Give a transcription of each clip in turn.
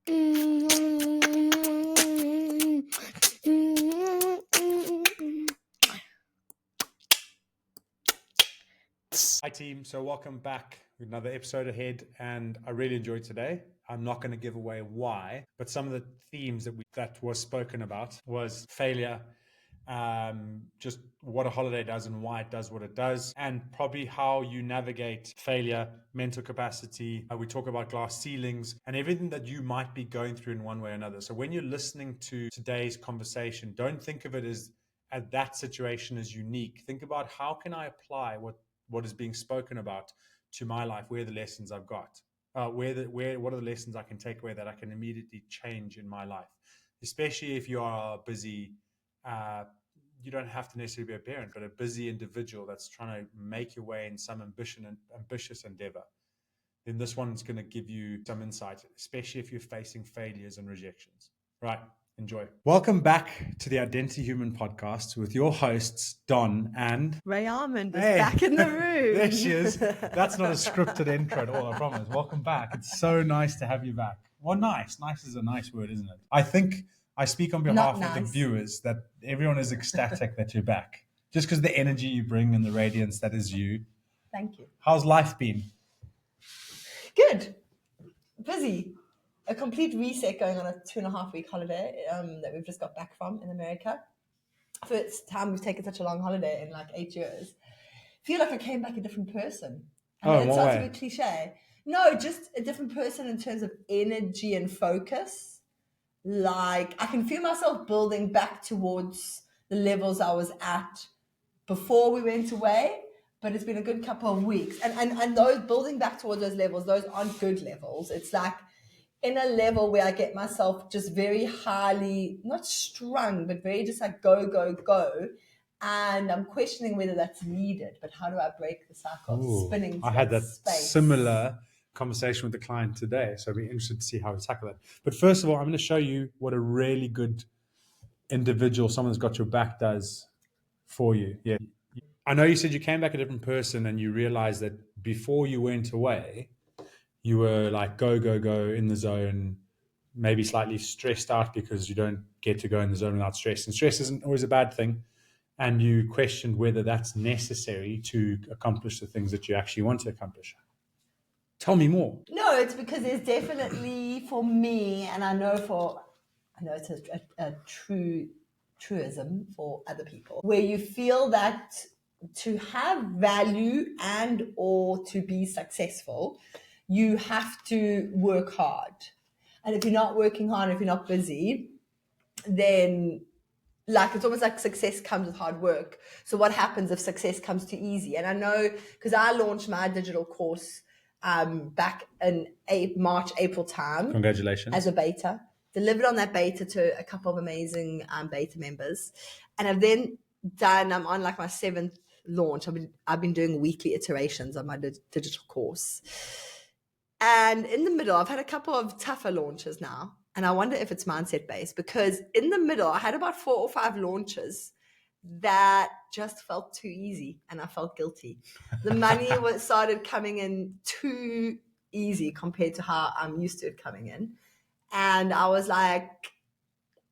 Hi team, so welcome back with another episode ahead, and I really enjoyed today. I'm not going to give away why, but some of the themes that was spoken about was failure, just what a holiday does and why it does what it does, and probably how you navigate failure, mental capacity. We talk about glass ceilings and everything that you might be going through in one way or another. So when you're listening to today's conversation, don't think of it as that situation as unique. Think about how can I apply what is being spoken about to my life, where the lessons I've got, what are the lessons I can take away that I can immediately change in my life, especially if you are busy. You don't have to necessarily be a parent, but a busy individual that's trying to make your way in some ambitious endeavor. Then this one's going to give you some insight, especially if you're facing failures and rejections. Right. Enjoy. Welcome back to the Identity Human podcast with your hosts, Don and Ray Armand is back in the room. There she is. That's not a scripted intro at all, I promise. Welcome back. It's so nice to have you back. Well, nice. Nice is a nice word, isn't it? I think I speak on behalf of the viewers that everyone is ecstatic that you're back. Just because the energy you bring and the radiance that is you. Thank you. How's life been? Good. Busy. A complete reset going on a 2.5-week holiday that we've just got back from in America. First time we've taken such a long holiday in like 8 years. Feel like I came back a different person. I mean, it sounds a bit cliche. No, just a different person in terms of energy and focus. Like I can feel myself building back towards the levels I was at before we went away. But it's been a good couple of weeks. And those building back towards those levels, those aren't good levels. It's like in a level where I get myself just very highly, not strung, but very just like go, go, go. And I'm questioning whether that's needed, but how do I break the cycle of spinning? I had that similar conversation with the client today, so I'd be interested to see how we tackle it. But first of all, I'm going to show you what a really good individual, someone that's got your back, does for you. Yeah, I know you said you came back a different person and you realized that before you went away, you were like go, go, go in the zone, maybe slightly stressed out because you don't get to go in the zone without stress. And stress isn't always a bad thing. And you questioned whether that's necessary to accomplish the things that you actually want to accomplish. Tell me more. No, it's because there's definitely for me, and I know it's a truism for other people, where you feel that to have value and or to be successful, you have to work hard. And if you're not working hard, if you're not busy, then like it's almost like success comes with hard work. So what happens if success comes too easy? And I know because I launched my digital course back in March, April time. Congratulations. As a beta. Delivered on that beta to a couple of amazing beta members. And I've then I'm on like my 7th launch. I've been doing weekly iterations on my digital course. And in the middle, I've had a couple of tougher launches now. And I wonder if it's mindset based, because in the middle, I had about 4 or 5 launches that just felt too easy and I felt guilty. The money started coming in too easy compared to how I'm used to it coming in. And I was like,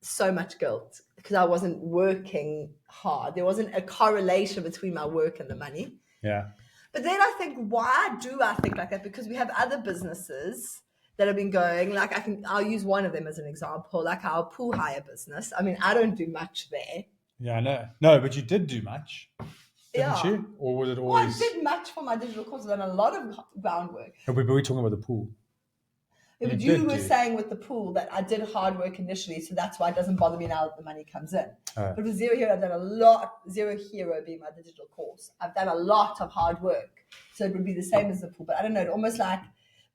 so much guilt because I wasn't working hard. There wasn't a correlation between my work and the money. Yeah. But then I think, why do I think like that? Because we have other businesses that have been going, like I'll use one of them as an example, like our pool hire business. I mean, I don't do much there. Yeah, I know. No, but you did do much, didn't you? Or was it always... Well, I did much for my digital course. I've done a lot of groundwork. No, but we're talking about the pool. Yeah, but you were saying with the pool that I did hard work initially, so that's why it doesn't bother me now that the money comes in. But with Zero Hero, I've done a lot, Zero Hero being my digital course. I've done a lot of hard work. So it would be the same as the pool. But I don't know, it almost like,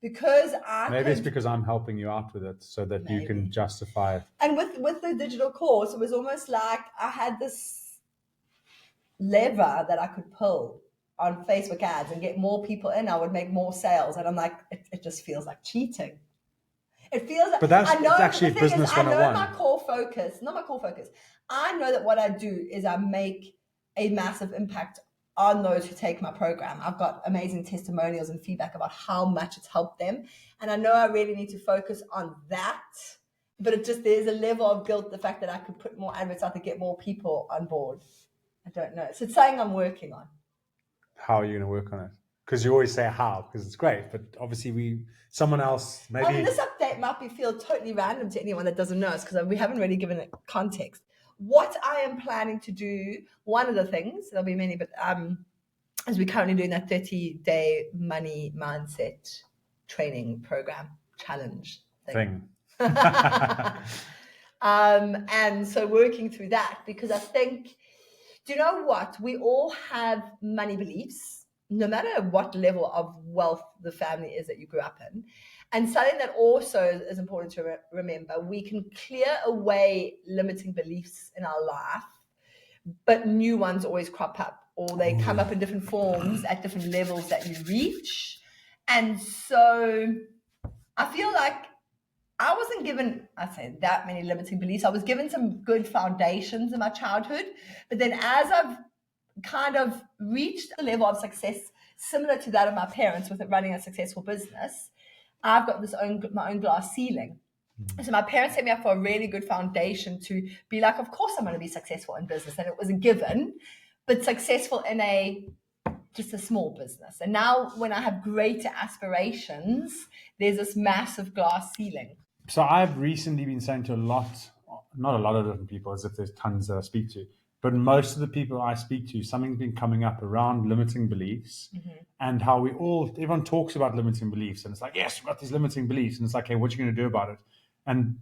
because it's because I'm helping you out with it so that you can justify it. And with the digital course, it was almost like I had this lever that I could pull on Facebook ads and get more people in. I would make more sales. And I'm like, it just feels like cheating. It feels like, but that's actually business 101. I know my core focus, not my core focus. I know that what I do is I make a massive impact on those who take my program. I've got amazing testimonials and feedback about how much it's helped them. And I know I really need to focus on that, but there's a level of guilt, the fact that I could put more adverts out to get more people on board. I don't know. So it's something I'm working on. How are you going to work on it? Because you always say how, because it's great, but obviously someone else maybe. I mean, this update might feel totally random to anyone that doesn't know us, because we haven't really given it context. What I am planning to do, one of the things, there'll be many, but as we're currently doing that 30-day money mindset training program challenge thing. And so working through that, because I think, do you know what? We all have money beliefs, no matter what level of wealth the family is that you grew up in. And something that also is important to remember, we can clear away limiting beliefs in our life, but new ones always crop up, or they come up in different forms at different levels that you reach. And so I feel like I wasn't given, I'd say, that many limiting beliefs. I was given some good foundations in my childhood, but then as I've kind of reached a level of success similar to that of my parents with running a successful business, I've got my own glass ceiling. So my parents set me up for a really good foundation to be like, of course I'm going to be successful in business. And it was a given, but successful in just a small business. And now when I have greater aspirations, there's this massive glass ceiling. So I've recently been saying to not a lot of different people, as if there's tons that I speak to, but most of the people I speak to, something's been coming up around limiting beliefs and how everyone talks about limiting beliefs. And it's like, yes, we've got these limiting beliefs. And it's like, hey, what are you going to do about it? And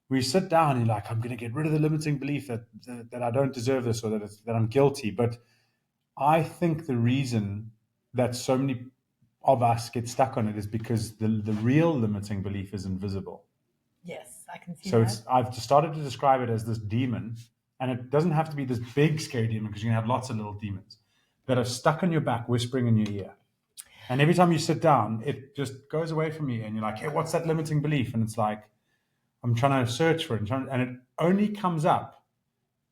we sit down and you're like, I'm going to get rid of the limiting belief that I don't deserve this, or that I'm guilty. But I think the reason that so many of us get stuck on it is because the real limiting belief is invisible. Yes, I can see so that. I've started to describe it as this demon, and it doesn't have to be this big scary demon, because you can have lots of little demons that are stuck on your back, whispering in your ear. And every time you sit down, it just goes away from you, and you're like, hey, what's that limiting belief? And it's like, I'm trying to search for it, and it only comes up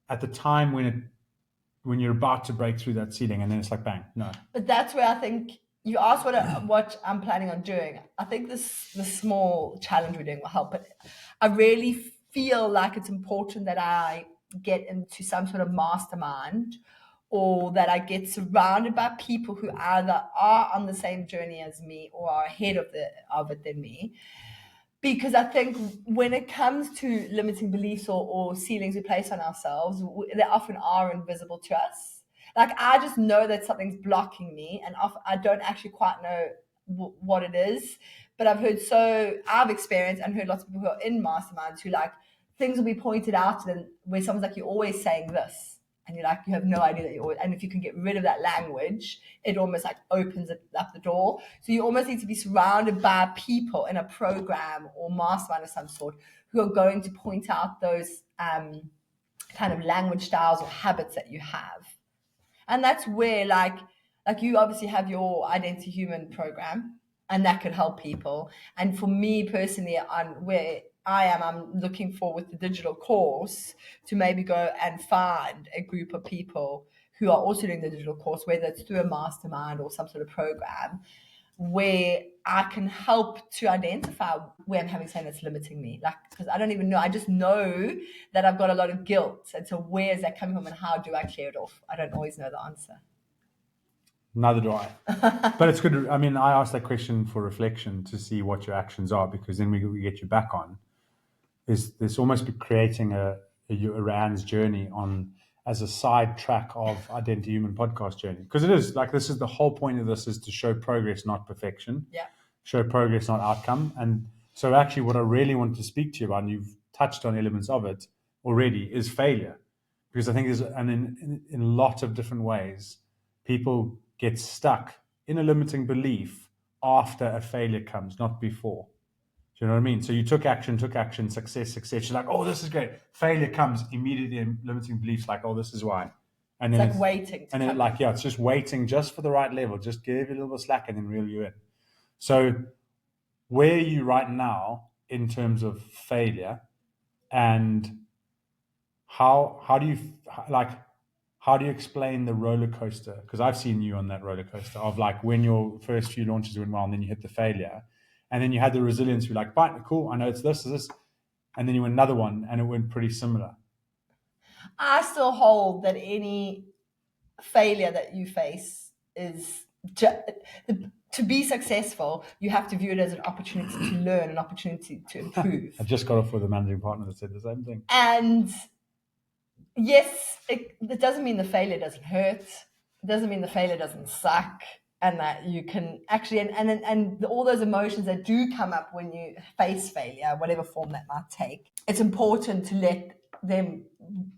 at the time when you're about to break through that ceiling, and then it's like, bang, no. But that's where I think you asked what I'm planning on doing. I think the small challenge we're doing will help, but I really feel like it's important that I get into some sort of mastermind, or that I get surrounded by people who either are on the same journey as me or are ahead of it than me. Because I think when it comes to limiting beliefs or ceilings we place on ourselves, they often are invisible to us. Like, I just know that something's blocking me, and I don't actually quite know what it is. But I've experienced and heard lots of people who are in masterminds who, like, things will be pointed out to them where someone's like, you're always saying this. And you're like, you have no idea that and if you can get rid of that language, it almost like opens up the door. So you almost need to be surrounded by people in a program or mastermind of some sort who are going to point out those kind of language styles or habits that you have. And that's where, like you obviously have your Identity Human program, and that could help people. And for me personally, I'm looking for, with the digital course, to maybe go and find a group of people who are also doing the digital course, whether it's through a mastermind or some sort of program, where I can help to identify where I'm having something that's limiting me. Like, because I don't even know, I just know that I've got a lot of guilt. And so where is that coming from, and how do I clear it off? I don't always know the answer. Neither do I. But it's good. I mean, I asked that question for reflection to see what your actions are, because then we get you back on. There's almost be creating a Rand's journey on as a side track of Identity Human podcast journey. Because it is like, this is the whole point of this, is to show progress, not perfection. Yeah. Show progress, not outcome. And so actually what I really want to speak to you about, and you've touched on elements of it already, is failure. Because I think in a lot of different ways, people get stuck in a limiting belief after a failure comes, not before. Do you know what I mean? So you took action, success. You're like, oh, this is great. Failure comes immediately, limiting beliefs like, oh, this is why. And then it's like waiting. And then it's just waiting just for the right level. Just give it a little bit of slack and then reel you in. So where are you right now in terms of failure, and how how do you explain the roller coaster? Because I've seen you on that roller coaster of like when your first few launches went well and then you hit the failure. And then you had the resilience to be like, fine, cool, I know it's this. And then you went another one and it went pretty similar. I still hold that any failure that you face is to be successful, you have to view it as an opportunity to learn, an opportunity to improve. I just got off with a managing partner that said the same thing. And yes, it doesn't mean the failure doesn't hurt. It doesn't mean the failure doesn't suck. And that you can actually, and all those emotions that do come up when you face failure, whatever form that might take, it's important to let them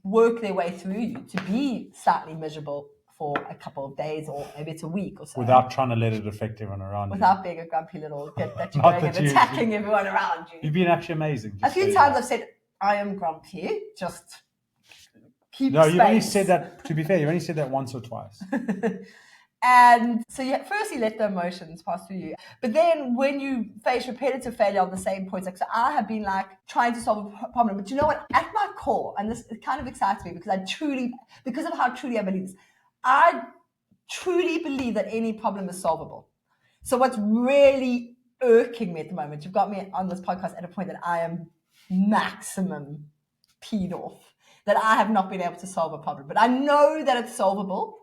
work their way through you, to be slightly miserable for a couple of days, or maybe it's a week or so. Without trying to let it affect everyone around Without being a grumpy little git that you're Not going that and you- attacking everyone around you. You've been actually amazing. A few times I've said, I am grumpy, just keep No, space. you've only said that, to be fair, you've only said that once or twice. And so you firstly let the emotions pass through you. But then when you face repetitive failure on the same points, like, so I have been like trying to solve a problem. But you know what? At my core, and this it kind of excites me because because of how truly I believe this, I truly believe that any problem is solvable. So what's really irking me at the moment, you've got me on this podcast at a point that I am maximum peed off, that I have not been able to solve a problem. But I know that it's solvable.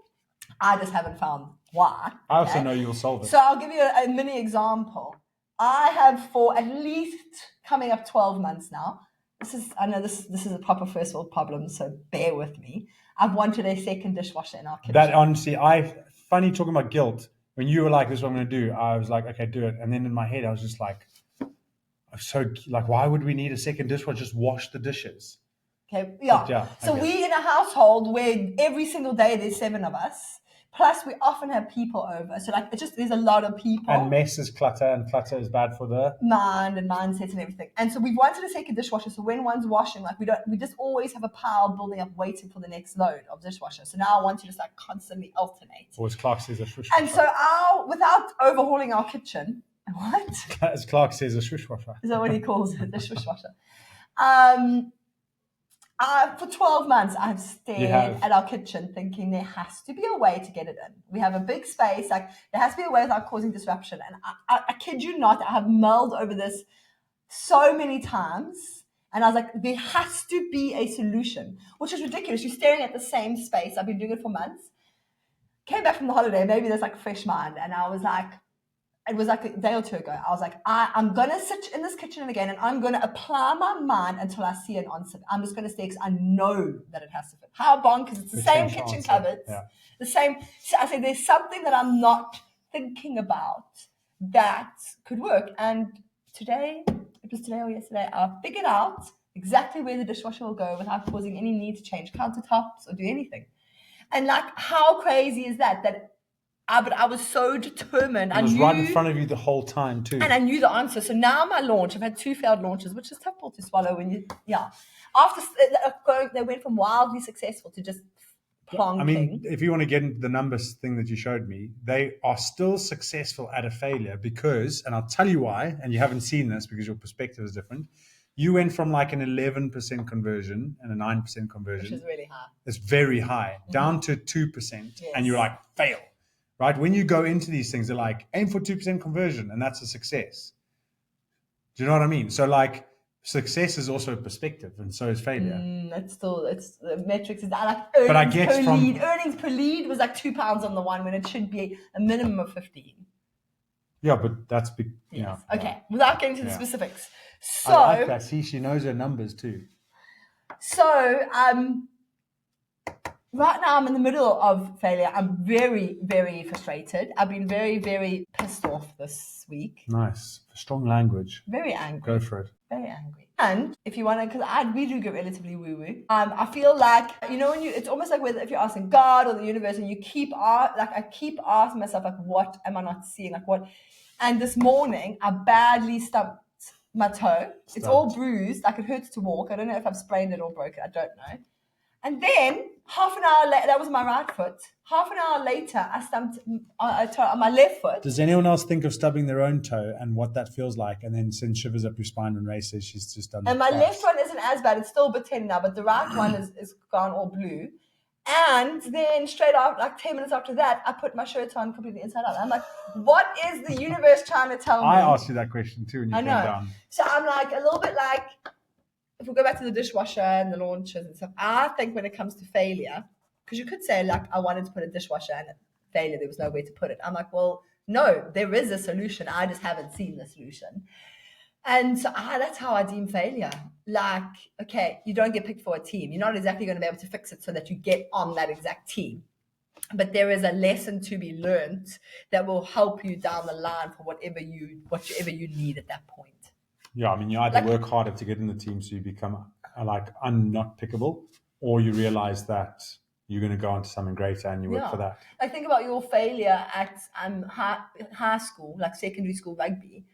I just haven't found why. I also know you'll solve it. So I'll give you a mini example. I have for at least coming up 12 months now. I know this is a proper first world problem, so bear with me. I've wanted a second dishwasher in our kitchen. That honestly, funny talking about guilt. When you were like, this is what I'm going to do, I was like, okay, do it. And then in my head, I was just like, why would we need a second dishwasher? Just wash the dishes. Okay, yeah. So we in a household where every single day there's 7 of us. Plus, we often have people over. So, there's a lot of people. And mess is clutter, and clutter is bad for the mind and mindset and everything. And so we wanted a second dishwasher. So when one's washing, we just always have a pile building up waiting for the next load of dishwasher. So now I want to just constantly alternate. Or as Clark says, a swish And so without overhauling our kitchen, what? As Clark says, a swishwasher. Is that what he calls it? The dishwasher. For 12 months, I've stared at our kitchen thinking there has to be a way to get it in. We have a big space. There has to be a way without causing disruption. And I kid you not, I have mulled over this so many times. And I was like, there has to be a solution, which is ridiculous. You're staring at the same space. I've been doing it for months. Came back from the holiday. Maybe there's fresh mind. And I was like, it was a day or two ago. I was like, I'm going to sit in this kitchen again and I'm going to apply my mind until I see an answer. I'm just going to stay because I know that it has to fit. How bonkers. It's the same kitchen cupboards. Yeah. The same. So I said, there's something that I'm not thinking about that could work. And it was today or yesterday, I figured out exactly where the dishwasher will go without causing any need to change countertops or do anything. And how crazy is that? But I was so determined. It was right in front of you the whole time too. And I knew the answer. So now my launch, I've had 2 failed launches, which is tough to swallow After they went from wildly successful to just plonking. I mean, if you want to get into the numbers thing that you showed me, they are still successful at a failure because, and I'll tell you why, and you haven't seen this because your perspective is different. You went from an 11% conversion and a 9% conversion. Which is really high. It's very high. Mm-hmm. Down to 2%. Yes. And you're like, fail. Right? When you go into these things, they're like, aim for 2% conversion, and that's a success. Do you know what I mean? So, success is also perspective, and so is failure. It's the metrics is that earnings per lead was £2 on the one when it should be a minimum of 15. Yeah, but that's big. Yes. Yeah. Okay. Without getting to the specifics. So I like that. See, she knows her numbers too. So, right now, I'm in the middle of failure. I'm very, very frustrated. I've been very, very pissed off this week. Nice. Strong language. Very angry. Go for it. Very angry. And if you want to, because we do get relatively woo-woo. I feel like, it's almost like if you're asking God or the universe and you I keep asking myself, what am I not seeing? What? And this morning, I badly stumped my toe. It's all bruised. It hurts to walk. I don't know if I've sprained it or broken. I don't know. And then half an hour later, that was my right foot. Half an hour later, I stumped a toe on my left foot. Does anyone else think of stubbing their own toe and what that feels like, and then send shivers up your spine when Ray says she's just done? And my left one isn't as bad. It's still a bit tender now, but the right one is gone all blue. And then straight after, like 10 minutes after that, I put my shirt on completely inside out. I'm like, what is the universe trying to tell me? I asked you that question too when you I came know. down. So I'm like, a little bit like, if we go back to the dishwasher and the launches and stuff, I think when it comes to failure, because you could say, like, I wanted to put a dishwasher and failure, there was no way to put it. I'm like, well, no, there is a solution. I just haven't seen the solution. And so that's how I deem failure. Like, okay, you don't get picked for a team. You're not exactly going to be able to fix it so that you get on that exact team. But there is a lesson to be learned that will help you down the line for whatever you need at that point. Yeah, I mean, you either work harder to get in the team so you become like not pickable, or you realize that you're going to go on to something greater and you work for that. Like, think about your failure at high school, like secondary school rugby.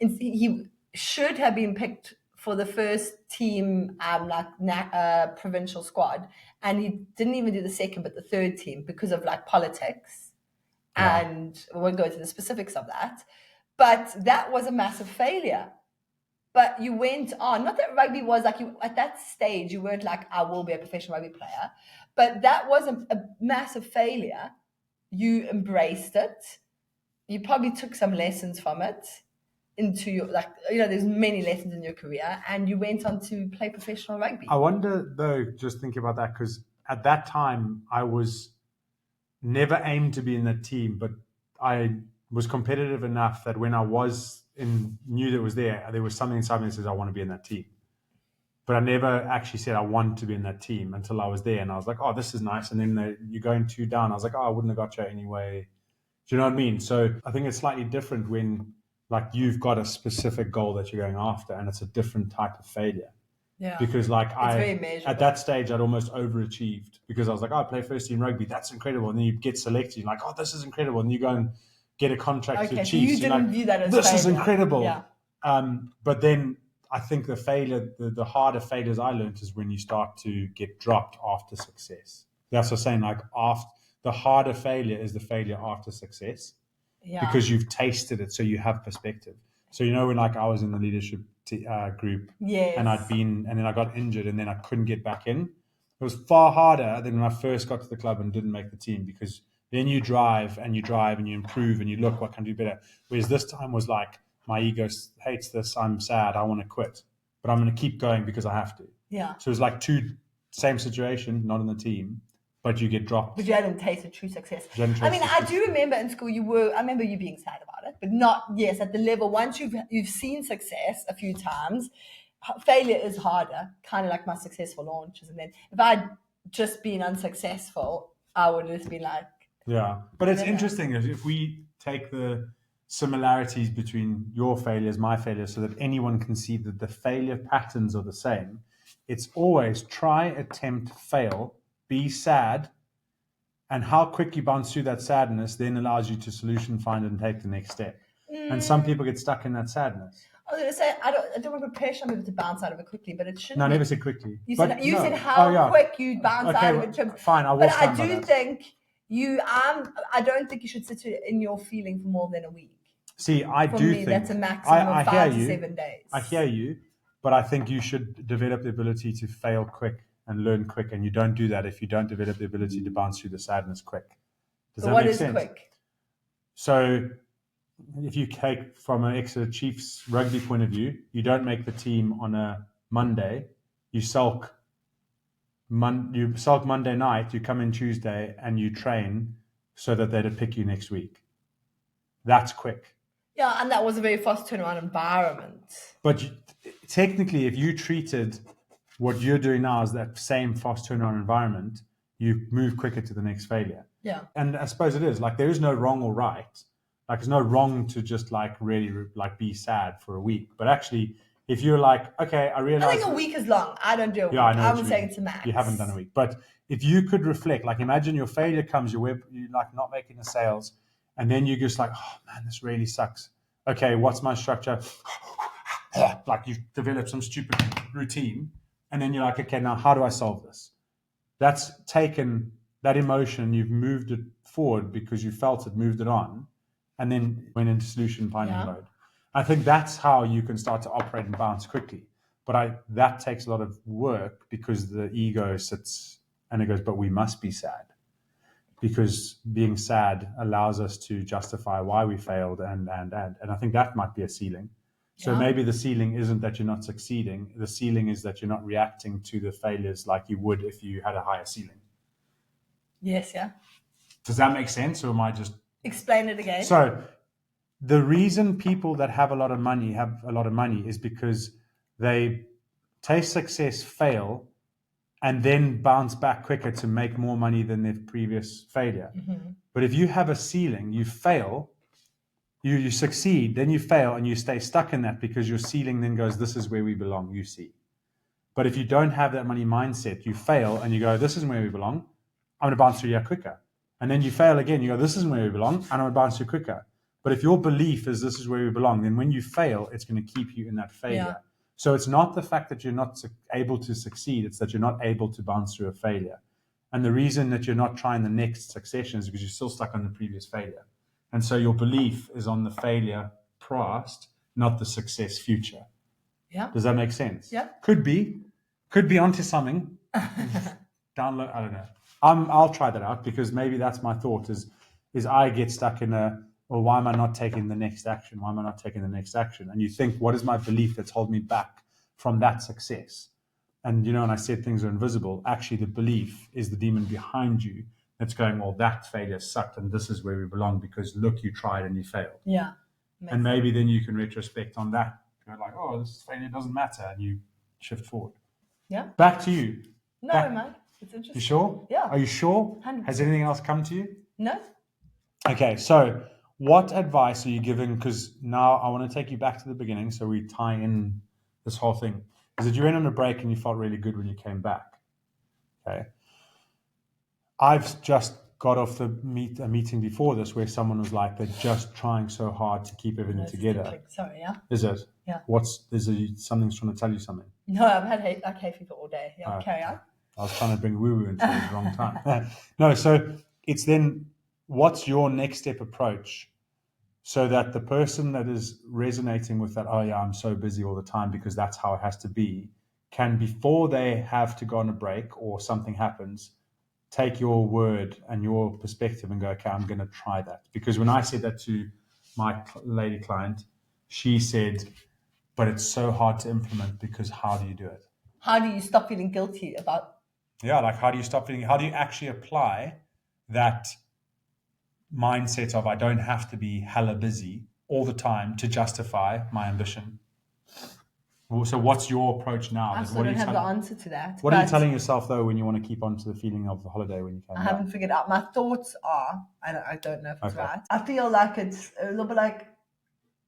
And he should have been picked for the first team, provincial squad, and he didn't even do the second, but the third team because of like politics. Yeah. And we won't go into the specifics of that, but that was a massive failure. But you went on. Not that rugby was like you at that stage. You weren't like, I will be a professional rugby player, but that was a massive failure. You embraced it. You probably took some lessons from it into your, like, there's many lessons in your career, and you went on to play professional rugby. I wonder though, just thinking about that, because at that time I was never aimed to be in that team, but I was competitive enough that when I knew that it was there was something inside me that says I want to be in that team. But I never actually said I want to be in that team until I was there, and I was like, oh, this is nice. And then you're going 2 down. I was like, oh, I wouldn't have got you anyway. Do you know what I mean? So I think it's slightly different when like you've got a specific goal that you're going after, and it's a different type of failure. Yeah. Because like at that stage, I'd almost overachieved because I was like, oh, I play first team rugby. That's incredible. And then you get selected. You're like, oh, this is incredible. And you go and get a contract to the Chiefs. So you didn't view that as this failure. is incredible. Yeah. But then I think the harder failures I learned is when you start to get dropped after success. That's what I'm saying. Like the harder failure is the failure after success. Yeah. Because you've tasted it, so you have perspective. So when like I was in the leadership group, yes, and then I got injured, and then I couldn't get back in. It was far harder than when I first got to the club and didn't make the team, because then you drive and you improve and you look what can do better. Whereas this time was like my ego hates this, I'm sad, I want to quit, but I'm going to keep going because I have to. Yeah. So it was like same situation, not in the team. But you get dropped. But you hadn't tasted true success. I do remember in school I remember you being sad about it, but not, yes, at the level, once you've seen success a few times, failure is harder, kind of like my successful launches. And then if I'd just been unsuccessful, I would have just been like... Yeah, but it's interesting if we take the similarities between your failures, my failures, so that anyone can see that the failure patterns are the same. It's always try, attempt, fail, be sad, and how quick you bounce through that sadness then allows you to solution find and take the next step. And some people get stuck in that sadness. I was going to say, I don't want to pressure people to bounce out of it quickly, but it shouldn't. No, I never said quickly. You said how quick you bounce out of it. Fine, I will. But I do think I don't think you should sit in your feeling for more than a week. See, I for do me, think that's a maximum of 5 to 7 days. I hear you, but I think you should develop the ability to fail quick and learn quick, and you don't do that if you don't develop the ability to bounce through the sadness quick. Does that make sense? What is quick? So if you take from an Exeter Chiefs rugby point of view, you don't make the team on a Monday. You sulk Monday night, you come in Tuesday and you train so that they'd pick you next week. That's quick. Yeah, and that was a very fast turnaround environment. But technically, if you treated what you're doing now as that same fast turnaround environment, you move quicker to the next failure. Yeah. And I suppose it is. Like, there is no wrong or right. Like, there's no wrong to just like really like be sad for a week. But actually, if you're like, okay, I realize... I think a week is long. I don't do a week. Yeah, I know. I'm saying it's a max. You haven't done a week. But if you could reflect, like imagine your failure comes, you're like not making the sales, and then you're just like, oh man, this really sucks. Okay, what's my structure? Like you've developed some stupid routine, and then you're like, okay, now how do I solve this? That's taken that emotion, you've moved it forward because you felt it, moved it on, and then went into solution finding mode. I think that's how you can start to operate and bounce quickly. But that takes a lot of work because the ego sits And it goes, but we must be sad, because being sad allows us to justify why we failed. And I think that might be a ceiling. So maybe the ceiling isn't that you're not succeeding. The ceiling is that you're not reacting to the failures like you would if you had a higher ceiling. Yes, yeah. Does that make sense, or am I just... Explain it again. So the reason people that have a lot of money is because they taste success, fail, and then bounce back quicker to make more money than their previous failure. Mm-hmm. But if you have a ceiling, you fail, you succeed, then you fail, and you stay stuck in that because your ceiling then goes, this is where we belong, you see. But if you don't have that money mindset, you fail and you go, this isn't where we belong, I'm going to bounce through here quicker. And then you fail again, you go, this isn't where we belong, and I'm going to bounce through quicker. But if your belief is this is where we belong, then when you fail, it's going to keep you in that failure. Yeah. So it's not the fact that you're not able to succeed, it's that you're not able to bounce through a failure. And the reason that you're not trying the next succession is because you're still stuck on the previous failure. And so your belief is on the failure past, not the success future. Yeah. Does that make sense? Yeah. Could be onto something. Download, I don't know. I'll try that out, because maybe that's my thought is I get stuck in well, why am I not taking the next action? Why am I not taking the next action? And you think, what is my belief that's holding me back from that success? And, and I said things are invisible. Actually, the belief is the demon behind you that's going, well, that failure sucked and this is where we belong because look, you tried and you failed. Yeah. And maybe then you can retrospect on that. Go like, oh, this failure doesn't matter. And you shift forward. Yeah. Back to you. No, man. It's interesting. You sure? Yeah. Are you sure? 100%. Has anything else come to you? No. Okay, so what advice are you giving? Because now I want to take you back to the beginning so we tie in this whole thing. Is that you went on a break and you felt really good when you came back. Okay. I've just got off a meeting before this where someone was like, they're just trying so hard to keep everything together. Sorry, yeah. Is it? Yeah. Something's trying to tell you something? No, I've had hay fever all day. Yeah, carry on. I was trying to bring woo-woo into the wrong time. No, so it's then, what's your next step approach so that the person that is resonating with that, oh yeah, I'm so busy all the time because that's how it has to be, can, before they have to go on a break or something happens, take your word and your perspective and go, okay, I'm going to try that. Because when I said that to my lady client, she said, but it's so hard to implement because how do you do it? How do you stop feeling guilty about? Yeah, like how do you actually apply that mindset of I don't have to be hella busy all the time to justify my ambition? So what's your approach now? I still don't have the answer to that. What are you telling yourself, though, when you want to keep on to the feeling of the holiday when you came back? I haven't figured out. My thoughts are, I don't know if it's right. I feel like it's a little bit like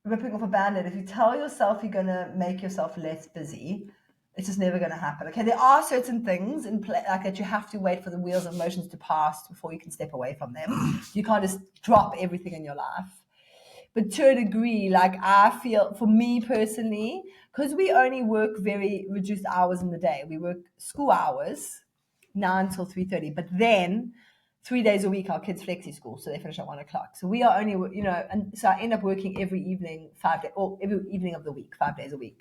ripping off a Band-Aid. If you tell yourself you're going to make yourself less busy, it's just never going to happen. Okay, there are certain things in play, like that you have to wait for the wheels of emotions to pass before you can step away from them. You can't just drop everything in your life. But to a degree, like I feel, for me personally, because we only work very reduced hours in the day. We work school hours, 9 till 3:30. But then 3 days a week, our kids flexi school, so they finish at 1 o'clock. So we are only, and so I end up working every evening, 5 days, or every evening of the week, 5 days a week.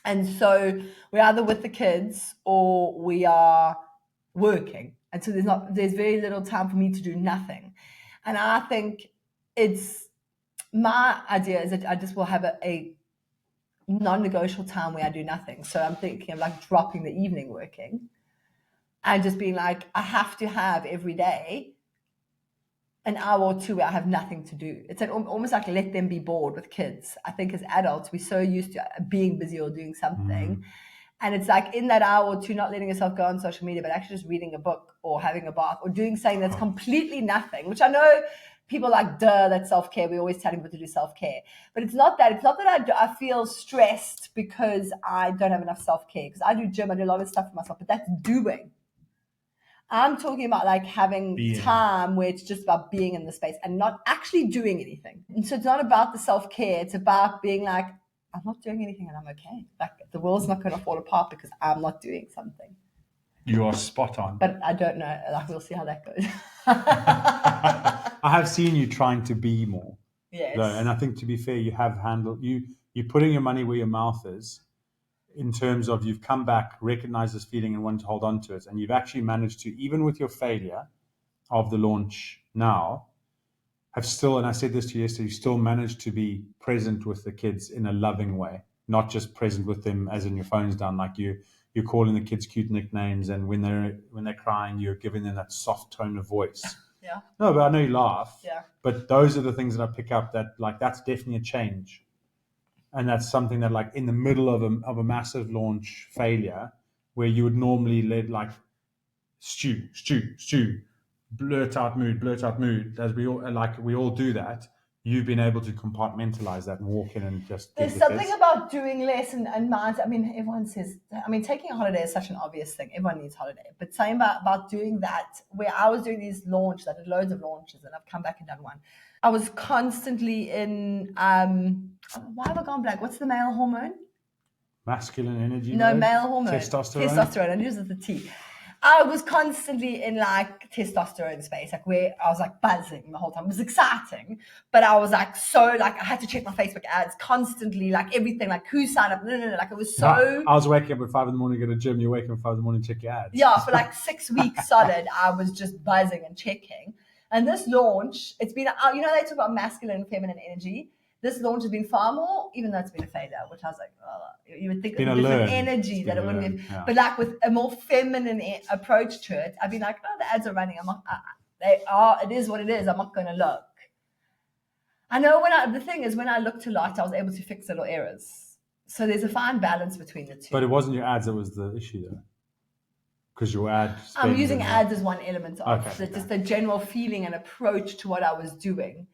And so we're either with the kids or we are working. And so there's very little time for me to do nothing. And I think my idea is that I just will have a non-negotiable time where I do nothing. So I'm thinking of like dropping the evening working and just being like, I have to have every day an hour or two where I have nothing to do. It's almost like let them be bored with kids. I think as adults, we're so used to being busy or doing something. And it's like in that hour or two, not letting yourself go on social media, but actually just reading a book or having a bath or doing something that's completely nothing, which I know people are like, duh, that's self-care. We always tell people to do self-care. But it's not that. It's not that I feel stressed because I don't have enough self-care. Because I do gym, I do a lot of stuff for myself, but that's doing. I'm talking about like having time where it's just about being in the space and not actually doing anything. And so it's not about the self-care. It's about being like, I'm not doing anything and I'm okay. Like the world's not going to fall apart because I'm not doing something. You are spot on. But I don't know. Like we'll see how that goes. I have seen you trying to be more. Yes. Though, and I think to be fair, you have handled, you putting your money where your mouth is in terms of you've come back, recognized this feeling and want to hold on to it. And you've actually managed to, even with your failure of the launch now, have still, and I said this to you yesterday, you still managed to be present with the kids in a loving way, not just present with them as in your phone's down, like you're calling the kids cute nicknames, and when they're crying, you're giving them that soft tone of voice. Yeah. No, but I know you laugh. Yeah. But those are the things that I pick up that, like, that's definitely a change. And that's something that, like, in the middle of a massive launch failure, where you would normally let, like, stew, blurt out mood, as we all do that. You've been able to compartmentalize that and walk in and just. There's something about doing less and minds. I mean, everyone says, I mean, taking a holiday is such an obvious thing. Everyone needs holiday. But saying about doing that, where I was doing these launches, I did loads of launches and I've come back and done one. I was constantly in, why have I gone blank? What's the male hormone? Masculine energy. No, male hormone. Testosterone. I use the T. I was constantly in like testosterone space, like where I was like buzzing the whole time. It was exciting, but I was like so like I had to check my Facebook ads constantly, like everything, like who signed up. No, like it was so. I was waking up at 5 a.m. to go to the gym. You're waking up at 5 a.m. to check your ads. Yeah, for like 6 weeks solid, I was just buzzing and checking. And this launch, it's been, you know, they talk about masculine and feminine energy. This launch has been far more, even though it's been a failure, which I was like, oh, you would think it's a different energy that it wouldn't be. Yeah. But like with a more feminine approach to it, I've been like, oh, the ads are running. It is what it is. I'm not going to look. I know the thing is, when I looked a lot, I was able to fix little errors. So there's a fine balance between the two. But it wasn't your ads that was the issue though. Because your ad. I'm using ads as one element of just the general feeling and approach to what I was doing.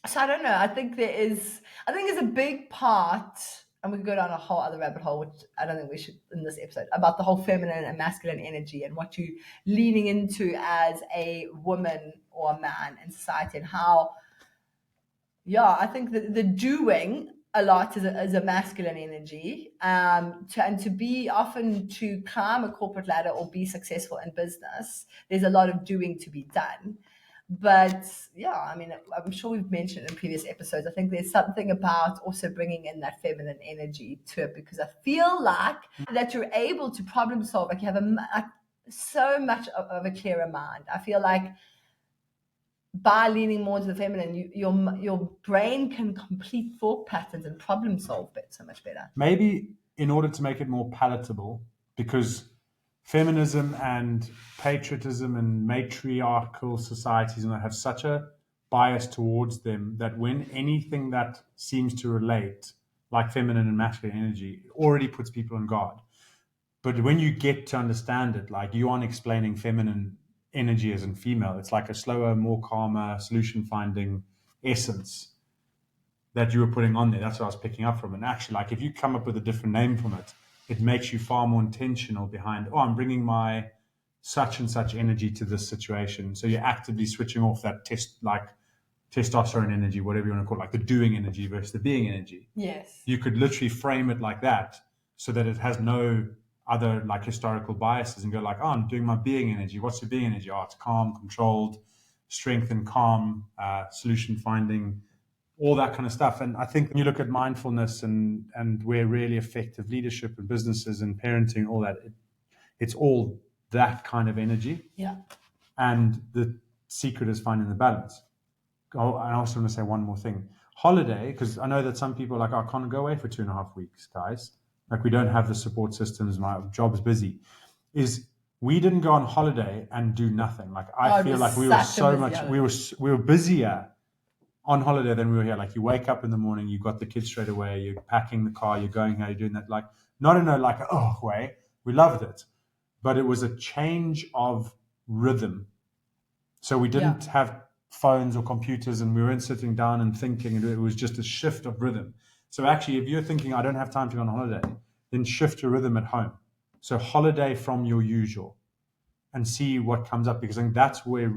So I don't know. I think there's a big part, and we could go down a whole other rabbit hole, which I don't think we should in this episode, about the whole feminine and masculine energy and what you're leaning into as a woman or a man in society, and how, I think that the doing a lot is a masculine energy, and to climb a corporate ladder or be successful in business, there's a lot of doing to be done. But I mean, I'm sure we've mentioned in previous episodes, I think there's something about also bringing in that feminine energy to it, because I feel like that you're able to problem solve, like you have so much of a clearer mind. I feel like by leaning more into the feminine, your brain can complete thought patterns and problem solve so much better. Maybe in order to make it more palatable, because feminism and patriotism and matriarchal societies and that have such a bias towards them that when anything that seems to relate, like feminine and masculine energy, already puts people on guard. But when you get to understand it, like you aren't explaining feminine energy as in female, it's like a slower, more calmer, solution-finding essence that you were putting on there. That's what I was picking up from. And actually, like if you come up with a different name from it, it makes you far more intentional behind, I'm bringing my such and such energy to this situation. So you're actively switching off that testosterone energy, whatever you want to call it, like the doing energy versus the being energy. Yes. You could literally frame it like that so that it has no other like historical biases and go like, I'm doing my being energy. What's your being energy? It's calm, controlled, strength and calm, solution finding, all that kind of stuff. And I think when you look at mindfulness and where really effective leadership and businesses and parenting, all that, it's all that kind of energy. Yeah. And the secret is finding the balance. I also want to say one more thing. Holiday, because I know that some people are like, I can't go away for 2.5 weeks, guys. Like we don't have the support systems. My job's busy. We didn't go on holiday and do nothing. Like I feel like we were so much, we were busier on holiday than we were here. Like you wake up in the morning, you got the kids straight away, you're packing the car, you're going how you're doing that. Like not in a like way. We loved it, but it was a change of rhythm. So we didn't have phones or computers, and we weren't sitting down and thinking. And it was just a shift of rhythm. So actually, if you're thinking I don't have time to go on holiday, then shift your rhythm at home. So holiday from your usual. And see what comes up, because I think that's where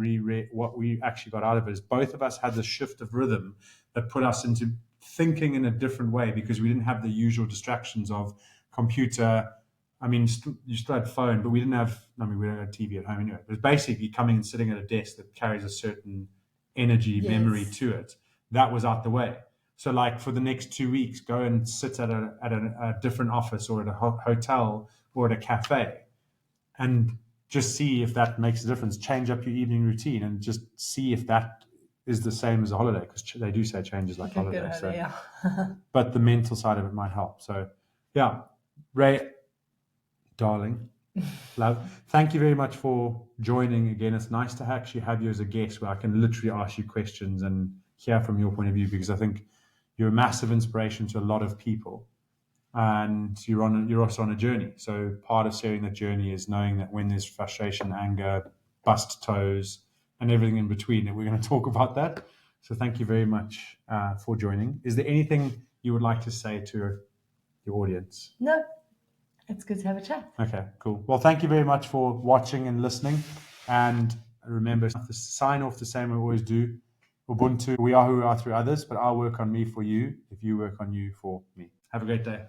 what we actually got out of it is both of us had the shift of rhythm that put us into thinking in a different way, because we didn't have the usual distractions of computer. I mean, you still had phone, but we didn't have. I mean, we don't have TV at home anyway. It was basically coming and sitting at a desk that carries a certain energy, memory to it. That was out the way. So, like for the next 2 weeks, go and sit at a different office or at a hotel or at a cafe, and just see if that makes a difference. Change up your evening routine and just see if that is the same as a holiday, because they do say change is like holiday. So, yeah. but the mental side of it might help. So, yeah, Ray, darling, love, thank you very much for joining again. It's nice to actually have you as a guest where I can literally ask you questions and hear from your point of view, because I think you're a massive inspiration to a lot of people, and you're also on a journey. So part of sharing that journey is knowing that when there's frustration, anger, bust toes, and everything in between, and we're going to talk about that. So thank you very much for joining. Is there anything you would like to say to your audience? No, it's good to have a chat. Okay, cool. Well, thank you very much for watching and listening. And remember, sign off the same we always do. Ubuntu, we are who we are through others, but I'll work on me for you if you work on you for me. Have a great day.